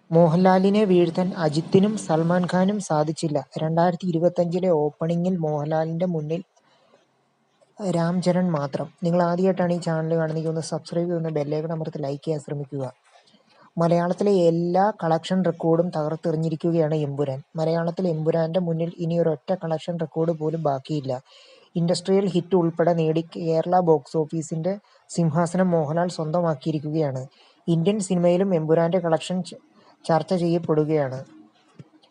മോഹൻലാലിനെ വീഴ്ത്താൻ അജിത്തിനും സൽമാൻ ഖാനും സാധിച്ചില്ല. 2025-ലെ ഓപ്പണിംഗിൽ മോഹൻലാലിന്റെ മുന്നിൽ രാം ചരൺ മാത്രം. നിങ്ങൾ ആദ്യമായിട്ടാണ് ഈ ചാനൽ കാണുന്നതെങ്കിൽ ഒന്ന് സബ്സ്ക്രൈബ് ചെയ്യുന്ന ബെല്ലൈക്കൺ അമർത്തി ലൈക്ക് ചെയ്യാൻ ശ്രമിക്കുക. മലയാളത്തിലെ എല്ലാ കളക്ഷൻ റെക്കോർഡും തകർത്തെറിഞ്ഞിരിക്കുകയാണ് എമ്പുരാൻ. മലയാളത്തിൽ എമ്പുരാന്റെ മുന്നിൽ ഇനി ഒരൊറ്റ കളക്ഷൻ റെക്കോർഡ് പോലും ബാക്കിയില്ല. ഇൻഡസ്ട്രിയൽ ഹിറ്റ് ഉൾപ്പെടെ നേടി കേരള ബോക്സ് ഓഫീസിന്റെ സിംഹാസനം മോഹൻലാൽ സ്വന്തമാക്കിയിരിക്കുകയാണ്. ഇന്ത്യൻ സിനിമയിലും എമ്പുരാന്റെ കളക്ഷൻ ചർച്ച ചെയ്യപ്പെടുകയാണ്.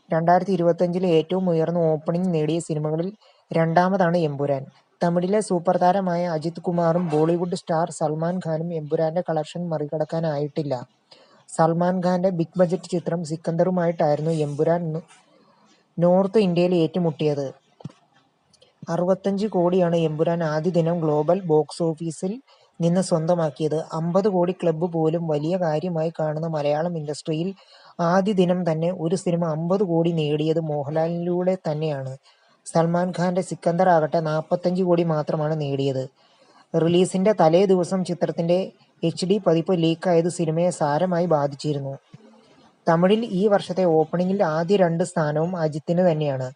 2025-ലെ ഏറ്റവും ഉയർന്ന ഓപ്പണിംഗ് നേടിയ സിനിമകളിൽ രണ്ടാമതാണ് എമ്പുരാൻ. തമിഴിലെ സൂപ്പർ താരമായ അജിത് കുമാറും ബോളിവുഡ് സ്റ്റാർ സൽമാൻ ഖാനും എമ്പുരാന്റെ കളക്ഷൻ മറികടക്കാനായിട്ടില്ല. സൽമാൻ ഖാന്റെ ബിഗ് ബജറ്റ് ചിത്രം സിക്കന്ദറുമായിട്ടായിരുന്നു എമ്പുരാൻ നോർത്ത് ഇന്ത്യയിൽ ഏറ്റുമുട്ടിയത്. 65 കോടിയാണ് എമ്പുരാൻ ആദ്യ ദിനം ഗ്ലോബൽ ബോക്സ് ഓഫീസിൽ നിന്ന് സ്വന്തമാക്കിയത്. 50 കോടി ക്ലബ്ബ് പോലും വലിയ കാര്യമായി കാണുന്ന മലയാളം ഇൻഡസ്ട്രിയിൽ ആദ്യ ദിനം തന്നെ ഒരു സിനിമ 50 കോടി നേടിയത് മോഹൻലാലിലൂടെ തന്നെയാണ്. സൽമാൻ ഖാന്റെ സിക്കന്ദർ ആകട്ടെ 45 കോടി മാത്രമാണ് നേടിയത്. റിലീസിന്റെ തലേ ദിവസം ചിത്രത്തിന്റെ HD പതിപ്പ് ലീക്കായത് സിനിമയെ സാരമായി ബാധിച്ചിരുന്നു. തമിഴിൽ ഈ വർഷത്തെ ഓപ്പണിംഗിൽ ആദ്യ 2 സ്ഥാനവും അജിത്തിന് തന്നെയാണ്.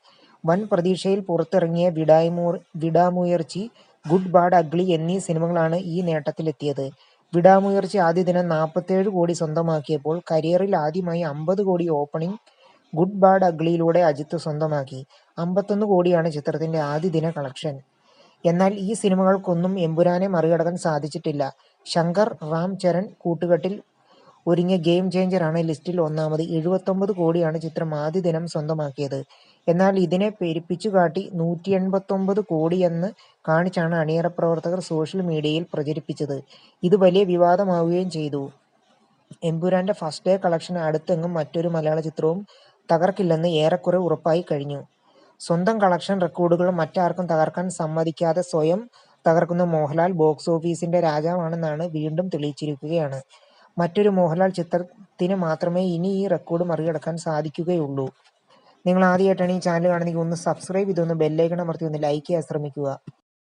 വൻ പ്രതീക്ഷയിൽ പുറത്തിറങ്ങിയ വിടാമുയർച്ചി, ഗുഡ് ബാഡ് അഗ്ലി എന്നീ സിനിമകളാണ് ഈ നേട്ടത്തിലെത്തിയത്. വിടാമുയർച്ചി ആദ്യ ദിനം 47 കോടി സ്വന്തമാക്കിയപ്പോൾ കരിയറിൽ ആദ്യമായി 50 കോടി ഓപ്പണിംഗ് ഗുഡ് ബാഡ് അഗ്ലിയിലൂടെ അജിത്ത് സ്വന്തമാക്കി. 51 കോടിയാണ് ചിത്രത്തിന്റെ ആദ്യ ദിന കളക്ഷൻ. എന്നാൽ ഈ സിനിമകൾക്കൊന്നും എമ്പുരാനെ മറികടക്കാൻ സാധിച്ചിട്ടില്ല. ശങ്കർ റാം ചരൺ കൂട്ടുകെട്ടിൽ ഒരുങ്ങിയ ഗെയിം ചേഞ്ചറാണ് ലിസ്റ്റിൽ ഒന്നാമത്. 79 കോടിയാണ് ചിത്രം ആദ്യ ദിനം സ്വന്തമാക്കിയത്. എന്നാൽ ഇതിനെ പെരുപ്പിച്ചുകാട്ടി 189 കോടിയെന്ന് കാണിച്ചാണ് അണിയറ പ്രവർത്തകർ സോഷ്യൽ മീഡിയയിൽ പ്രചരിപ്പിച്ചത്. ഇത് വലിയ വിവാദമാവുകയും ചെയ്തു. എമ്പുരാന്റെ ഫസ്റ്റ് ഡേ കളക്ഷൻ അടുത്തെങ്ങും മറ്റൊരു മലയാള ചിത്രവും തകർക്കില്ലെന്ന് ഏറെക്കുറെ ഉറപ്പായി കഴിഞ്ഞു. സ്വന്തം കളക്ഷൻ റെക്കോർഡുകൾ മറ്റാർക്കും തകർക്കാൻ സമ്മതിക്കാതെ സ്വയം തകർക്കുന്ന മോഹൻലാൽ ബോക്സ് ഓഫീസിന്റെ രാജാവാണെന്നാണ് വീണ്ടും തെളിയിച്ചിരിക്കുകയാണ്. മറ്റൊരു മോഹൻലാൽ ചിത്രത്തിന് മാത്രമേ ഇനി ഈ റെക്കോർഡ് മറികടക്കാൻ സാധിക്കുകയുള്ളൂ. നിങ്ങൾ ആദ്യമായിട്ടാണ് ഈ ചാനൽ കാണുന്നതെങ്കിൽ ഒന്ന് സബ്സ്ക്രൈബ് ചെയ്തൊന്ന് ബെല്ലൈക്കൺ അമർത്തി ഒന്ന് ലൈക്ക് ചെയ്യാൻ ശ്രമിക്കുക.